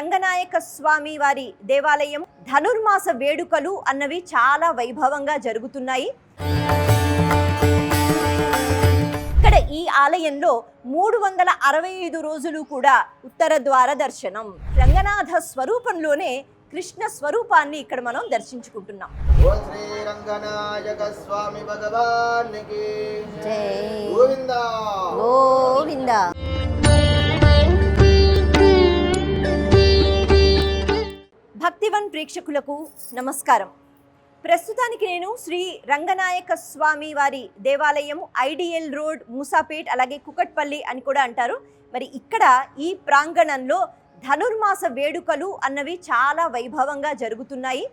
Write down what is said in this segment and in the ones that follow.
రంగనాయక స్వామి వారి దేవాలయం ధనుర్మాస వేడుకలు అన్నవి చాలా వైభవంగా జరుగుతున్నాయి. ఇక్కడ ఈ ఆలయంలో 365 రోజులు కూడా ఉత్తర ద్వార దర్శనం. రంగనాథ స్వరూపంలోనే కృష్ణ స్వరూపాన్ని ఇక్కడ మనం దర్శించుకుంటున్నాం. ఓం శ్రీ రంగనాయక స్వామి భగవానికి జై గోవిందా గోవిందా. భక్తివన్ ప్రేక్షకులకు నమస్కారం. ప్రస్తుతానికి నేను శ్రీ రంగనాయక స్వామి వారి దేవాలయం ఐడిఎల్ రోడ్, మూసాపేట్, అలాగే కుకట్పల్లి అని కూడా అంటారు. మరి ఇక్కడ ఈ ప్రాంగణంలో ధనుర్మాస వేడుకలు అన్నవి చాలా వైభవంగా జరుగుతున్నాయి.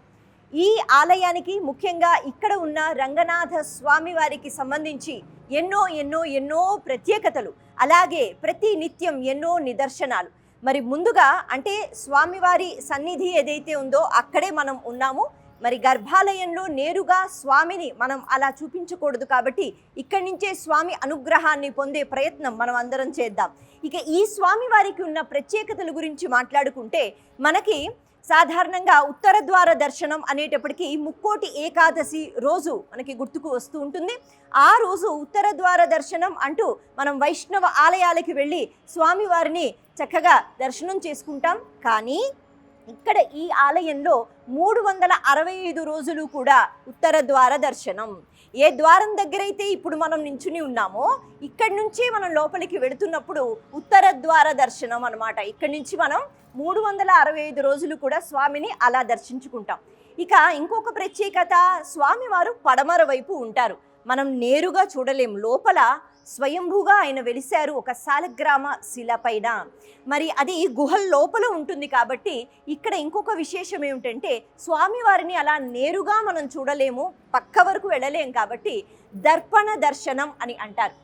ఈ ఆలయానికి ముఖ్యంగా ఇక్కడ ఉన్న రంగనాథ స్వామి వారికి సంబంధించి ఎన్నో ఎన్నో ఎన్నో ప్రత్యేకతలు, అలాగే ప్రతి నిత్యం ఎన్నో నిదర్శనాలు. మరి ముందుగా అంటే స్వామివారి సన్నిధి ఏదైతే ఉందో అక్కడే మనం ఉన్నాము. మరి గర్భాలయంలో నేరుగా స్వామిని మనం అలా చూపించకూడదు కాబట్టి ఇక్కడి నుంచే స్వామి అనుగ్రహాన్ని పొందే ప్రయత్నం మనం అందరం చేద్దాం. ఇక ఈ స్వామి వారికి ఉన్న ప్రత్యేకతల గురించి మాట్లాడుకుంటే మనకి సాధారణంగా ఉత్తర ద్వార దర్శనం అనేటప్పటికీ ముక్కోటి ఏకాదశి రోజు మనకి గుర్తుకు వస్తూ ఉంటుంది. ఆ రోజు ఉత్తర ద్వార దర్శనం అంటూ మనం వైష్ణవ ఆలయాలకి వెళ్ళి స్వామివారిని చక్కగా దర్శనం చేసుకుంటాం. కానీ ఇక్కడ ఈ ఆలయంలో 365 రోజులు కూడా ఉత్తర ద్వార దర్శనం. ఏ ద్వారం దగ్గరైతే ఇప్పుడు మనం నించుని ఉన్నామో ఇక్కడి నుంచి మనం లోపలికి వెళుతున్నప్పుడు ఉత్తర ద్వార దర్శనం అన్నమాట. ఇక్కడి నుంచి మనం 365 రోజులు కూడా స్వామిని అలా దర్శించుకుంటాం. ఇక ఇంకొక ప్రత్యేకత, స్వామివారు పడమర వైపు ఉంటారు. మనం నేరుగా చూడలేం. లోపల స్వయంభూగా ఆయన వెలిశారు ఒక శాలగ్రామ శిల పైన. మరి అది గుహల లోపల ఉంటుంది కాబట్టి ఇక్కడ ఇంకొక విశేషం ఏమిటంటే స్వామివారిని అలా నేరుగా మనం చూడలేము, పక్క వరకు వెళ్ళలేం. కాబట్టి దర్పణ దర్శనం అని అంటారు.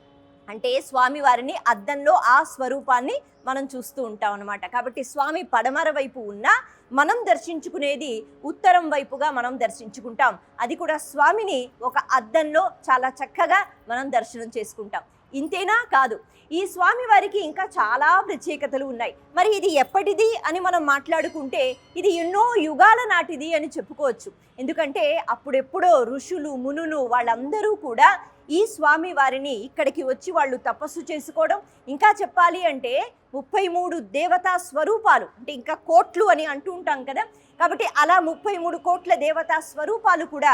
అంటే స్వామివారిని అద్దంలో ఆ స్వరూపాన్ని మనం చూస్తూ ఉంటాం అన్నమాట. కాబట్టి స్వామి పడమర వైపు ఉన్నా మనం దర్శించుకునేది ఉత్తరం వైపుగా మనం దర్శించుకుంటాం. అది కూడా స్వామిని ఒక అద్దంలో చాలా చక్కగా మనం దర్శనం చేసుకుంటాం. ఇంతేనా కాదు, ఈ స్వామి వారికి ఇంకా చాలా ప్రత్యేకతలు ఉన్నాయి. మరి ఇది ఎప్పటిది అని మనం మాట్లాడుకుంటే ఇది ఎన్నో యుగాల నాటిది అని చెప్పుకోవచ్చు. ఎందుకంటే అప్పుడెప్పుడో ఋషులు, మునులు వాళ్ళందరూ కూడా ఈ స్వామి వారిని ఇక్కడికి వచ్చి వాళ్ళు తపస్సు చేసుకోవడం, ఇంకా చెప్పాలి అంటే 33 దేవతా స్వరూపాలు, అంటే ఇంకా కోట్లు అని అంటూ ఉంటాం కదా. కాబట్టి అలా 33 కోట్ల దేవతా స్వరూపాలు కూడా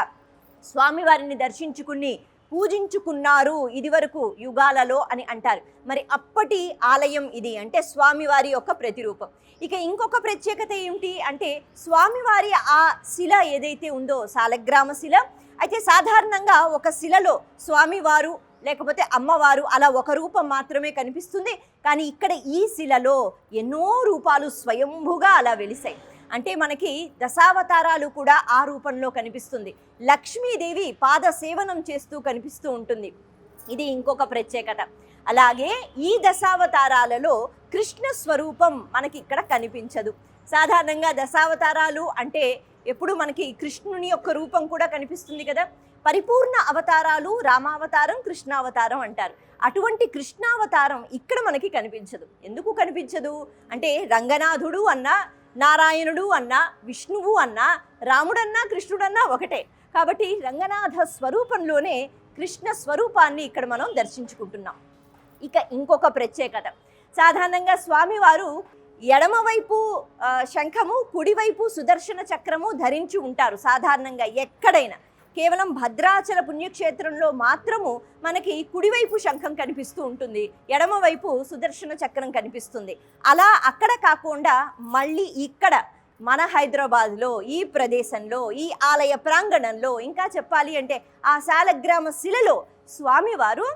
స్వామివారిని దర్శించుకుని పూజించుకున్నారు ఇది వరకు యుగాలలో అని అంటారు. మరి అప్పటి ఆలయం ఇది, అంటే స్వామివారి యొక్క ప్రతిరూపం. ఇక ఇంకొక ప్రత్యేకత ఏమిటి అంటే స్వామివారి ఆ శిల ఏదైతే ఉందో శాలగ్రామ శిల. అయితే సాధారణంగా ఒక శిలలో స్వామివారు లేకపోతే అమ్మవారు అలా ఒక రూపం మాత్రమే కనిపిస్తుంది. కానీ ఇక్కడ ఈ శిలలో ఎన్నో రూపాలు స్వయంభుగా అలా వెలిసాయి. అంటే మనకి దశావతారాలు కూడా ఆ రూపంలో కనిపిస్తుంది. లక్ష్మీదేవి పాద సేవనం చేస్తూ కనిపిస్తూ ఉంటుంది. ఇది ఇంకొక ప్రత్యేకత. అలాగే ఈ దశావతారాలలో కృష్ణ స్వరూపం మనకి ఇక్కడ కనిపించదు. సాధారణంగా దశావతారాలు అంటే ఎప్పుడు మనకి కృష్ణుని యొక్క రూపం కూడా కనిపిస్తుంది కదా. పరిపూర్ణ అవతారాలు రామావతారం, కృష్ణావతారం అంటారు. అటువంటి కృష్ణావతారం ఇక్కడ మనకి కనిపించదు. ఎందుకు కనిపించదు అంటే రంగనాథుడు అన్నా, నారాయణుడు అన్నా, విష్ణువు అన్నా, రాముడన్నా, కృష్ణుడన్నా ఒకటే. కాబట్టి రంగనాథ స్వరూపంలోనే కృష్ణ స్వరూపాన్ని ఇక్కడ మనం దర్శించుకుంటున్నాం. ఇక ఇంకొక ప్రత్యేకత, సాధారణంగా స్వామివారు ఎడమవైపు శంఖము, కుడివైపు సుదర్శన చక్రము ధరించి ఉంటారు. సాధారణంగా ఎక్కడైనా కేవలం భద్రాచల పుణ్యక్షేత్రంలో మాత్రము మనకి కుడివైపు శంఖం కనిపిస్తూ ఉంటుంది, ఎడమవైపు సుదర్శన చక్రం కనిపిస్తుంది. అలా అక్కడ కాకుండా మళ్ళీ ఇక్కడ మన హైదరాబాద్లో ఈ ప్రదేశంలో ఈ ఆలయ ప్రాంగణంలో ఇంకా చెప్పాలి అంటే ఆ శాలగ్రామ శిలలో స్వామివారు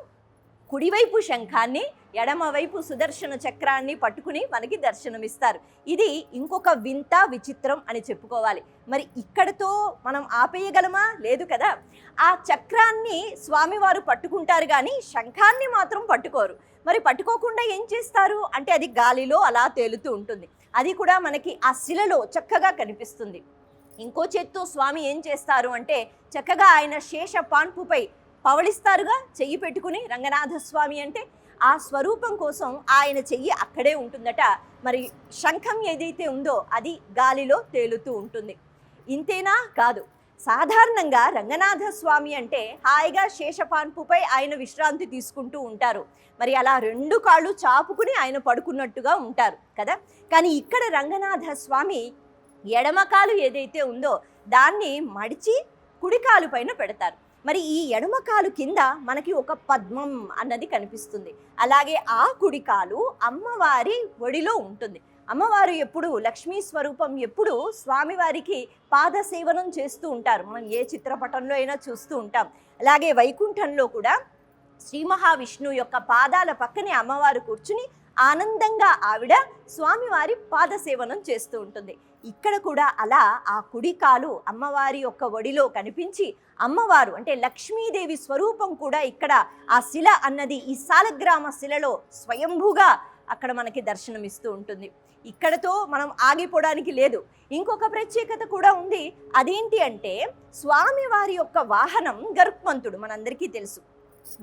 కుడివైపు శంఖాన్ని, ఎడమవైపు సుదర్శన చక్రాన్ని పట్టుకుని మనకి దర్శనమిస్తారు. ఇది ఇంకొక వింత విచిత్రం అని చెప్పుకోవాలి. మరి ఇక్కడతో మనం ఆపేయగలమా? లేదు కదా. ఆ చక్రాన్ని స్వామివారు పట్టుకుంటారు కానీ శంఖాన్ని మాత్రం పట్టుకోరు. మరి పట్టుకోకుండా ఏం చేస్తారు అంటే అది గాలిలో అలా తేలుతూ ఉంటుంది. అది కూడా మనకి ఆ శిలలో చక్కగా కనిపిస్తుంది. ఇంకో చేత్తో స్వామి ఏం చేస్తారు అంటే చక్కగా ఆయన శేష పాన్పుపై పవళిస్తారుగా చెయ్యి పెట్టుకుని రంగనాథ స్వామి అంటే ఆ స్వరూపం కోసం ఆయన చెయ్యి అక్కడే ఉంటుందట. మరి శంఖం ఏదైతే ఉందో అది గాలిలో తేలుతూ ఉంటుంది. ఇంతేనా కాదు, సాధారణంగా రంగనాథ స్వామి అంటే హాయిగా శేషపాన్పుపై ఆయన విశ్రాంతి తీసుకుంటూ ఉంటారు. మరి అలా 2 కాళ్ళు చాపుకుని ఆయన పడుకున్నట్టుగా ఉంటారు కదా. కానీ ఇక్కడ రంగనాథ స్వామి ఎడమ కాలు ఏదైతే ఉందో దాన్ని మడిచి కుడి కాలు పైన పెడతారు. మరి ఈ ఎడమ కాలు కింద మనకి ఒక పద్మం అన్నది కనిపిస్తుంది. అలాగే ఆ కుడి కాలు అమ్మవారి ఒడిలో ఉంటుంది. అమ్మవారు ఎప్పుడు లక్ష్మీ స్వరూపం, ఎప్పుడు స్వామివారికి పాద సేవనం చేస్తూ ఉంటారు. మనం ఏ చిత్రపటంలో అయినా చూస్తూ ఉంటాం. అలాగే వైకుంఠంలో కూడా శ్రీ మహావిష్ణువు యొక్క పాదాల పక్కనే అమ్మవారు కూర్చుని ఆనందంగా ఆవిడ స్వామివారి పాద సేవనం చేస్తూ ఉంటుంది. ఇక్కడ కూడా అలా ఆ కుడి కాలు అమ్మవారి యొక్క ఒడిలో కనిపించి అమ్మవారు అంటే లక్ష్మీదేవి స్వరూపం కూడా ఇక్కడ ఆ శిల అన్నది ఈ సాలగ్రామ శిలలో స్వయంభూగా అక్కడ మనకి దర్శనమిస్తూ ఉంటుంది. ఇక్కడతో మనం ఆగిపోవడానికి లేదు, ఇంకొక ప్రత్యేకత కూడా ఉంది. అదేంటి అంటే స్వామివారి యొక్క వాహనం గరుత్మంతుడు, మనందరికీ తెలుసు.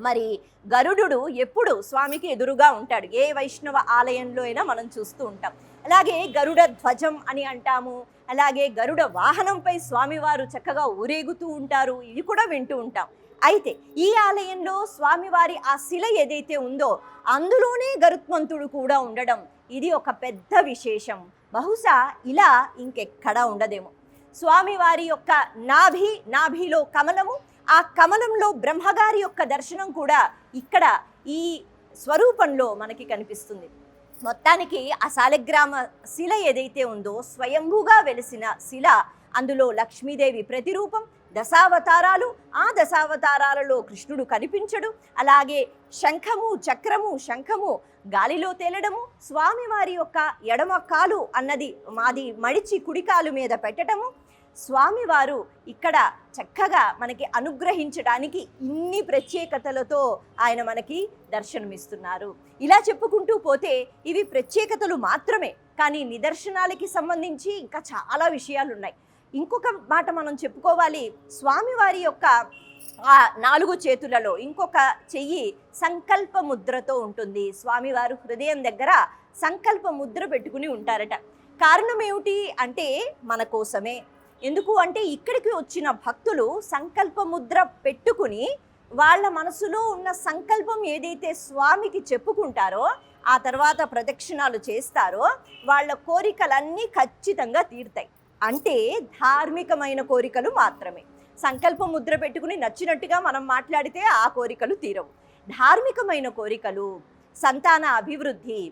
మరి గరుడు ఎప్పుడు స్వామికి ఎదురుగా ఉంటాడు, ఏ వైష్ణవ ఆలయంలో అయినా మనం చూస్తూ ఉంటాం. అలాగే గరుడ ధ్వజం అని అంటాము. అలాగే గరుడ వాహనంపై స్వామివారు చక్కగా ఊరేగుతూ ఉంటారు, ఇవి కూడా వింటూ ఉంటాం. అయితే ఈ ఆలయంలో స్వామివారి ఆ శిల ఏదైతే ఉందో అందులోనే గరుత్మంతుడు కూడా ఉండడం, ఇది ఒక పెద్ద విశేషం. బహుశా ఇలా ఇంకెక్కడా ఉండదేమో. స్వామివారి యొక్క నాభిలో కమలము, ఆ కమలంలో బ్రహ్మగారి యొక్క దర్శనం కూడా ఇక్కడ ఈ స్వరూపంలో మనకి కనిపిస్తుంది. మొత్తానికి ఆ శాలిగ్రామ శిల ఏదైతే ఉందో స్వయంభూగా వెలిసిన శిల, అందులో లక్ష్మీదేవి ప్రతిరూపం, దశావతారాలు, ఆ దశావతారాలలో కృష్ణుడు కనిపించడు. అలాగే శంఖము చక్రము, శంఖము గాలిలో తేలడము, స్వామివారి యొక్క ఎడమ కాలు అన్నది మాది మడిచి కుడికాలు మీద పెట్టడము, స్వామివారు ఇక్కడ చక్కగా మనకి అనుగ్రహించడానికి ఇన్ని ప్రత్యేకతలతో ఆయన మనకి దర్శనమిస్తున్నారు. ఇలా చెప్పుకుంటూ పోతే ఇవి ప్రత్యేకతలు మాత్రమే, కానీ నిదర్శనాలకి సంబంధించి ఇంకా చాలా విషయాలు ఉన్నాయి. ఇంకొక మాట మనం చెప్పుకోవాలి, స్వామివారి యొక్క ఆ 4 చేతులలో ఇంకొక చెయ్యి సంకల్ప ముద్రతో ఉంటుంది. స్వామివారు హృదయం దగ్గర సంకల్ప ముద్ర పెట్టుకుని ఉంటారట. కారణం ఏమిటి అంటే మన కోసమే. ఎందుకు అంటే ఇక్కడికి వచ్చిన భక్తులు సంకల్ప ముద్ర పెట్టుకుని వాళ్ళ మనసులో ఉన్న సంకల్పం ఏదైతే స్వామికి చెప్పుకుంటారో, ఆ తర్వాత ప్రదక్షిణాలు చేస్తారో వాళ్ళ కోరికలన్నీ ఖచ్చితంగా తీరుతాయి. అంటే ధార్మికమైన కోరికలు మాత్రమే. సంకల్ప ముద్ర పెట్టుకుని నచ్చినట్టుగా మనం మాట్లాడితే ఆ కోరికలు తీరవు. ధార్మికమైన కోరికలు, సంతాన అభివృద్ధి,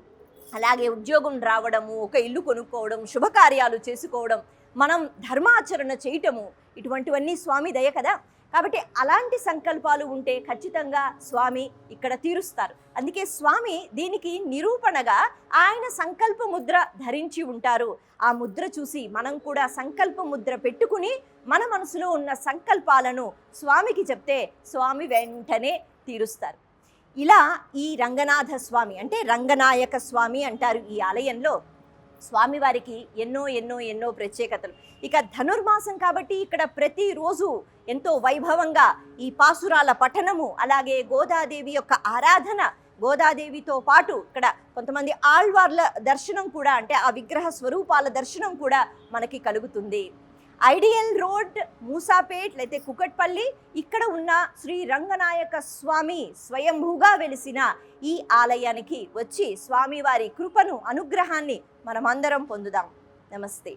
అలాగే ఉద్యోగం రావడము, ఒక ఇల్లు కొనుక్కోవడం, శుభకార్యాలు చేసుకోవడం, మనం ధర్మాచరణ చేయటము, ఇటువంటివన్నీ స్వామి దయ కదా. కాబట్టి అలాంటి సంకల్పాలు ఉంటే ఖచ్చితంగా స్వామి ఇక్కడ తీరుస్తారు. అందుకే స్వామి దీనికి నిరూపణగా ఆయన సంకల్ప ముద్ర ధరించి ఉంటారు. ఆ ముద్ర చూసి మనం కూడా సంకల్ప ముద్ర పెట్టుకుని మన మనసులో ఉన్న సంకల్పాలను స్వామికి చెప్తే స్వామి వెంటనే తీరుస్తారు. ఇలా ఈ రంగనాథ స్వామి అంటే రంగనాయక స్వామి అంటారు ఈ ఆలయంలో. స్వామివారికి ఎన్నో ప్రత్యేకతలు. ఇక ధనుర్మాసం కాబట్టి ఇక్కడ ప్రతిరోజు ఎంతో వైభవంగా ఈ పాసురాల పఠనము, అలాగే గోదాదేవి యొక్క ఆరాధన, గోదాదేవితో పాటు ఇక్కడ కొంతమంది ఆళ్వార్ల దర్శనం కూడా, అంటే ఆ విగ్రహ స్వరూపాల దర్శనం కూడా మనకి కలుగుతుంది. ఐడియల్ రోడ్, మూసాపేట్ లేతే కుకట్పల్లి, ఇక్కడ ఉన్న శ్రీ రంగనాయక స్వామి స్వయంభూగా వెలిసిన ఈ ఆలయానికి వచ్చి స్వామివారి కృపను, అనుగ్రహాన్ని మనమందరం పొందుదాం. నమస్తే.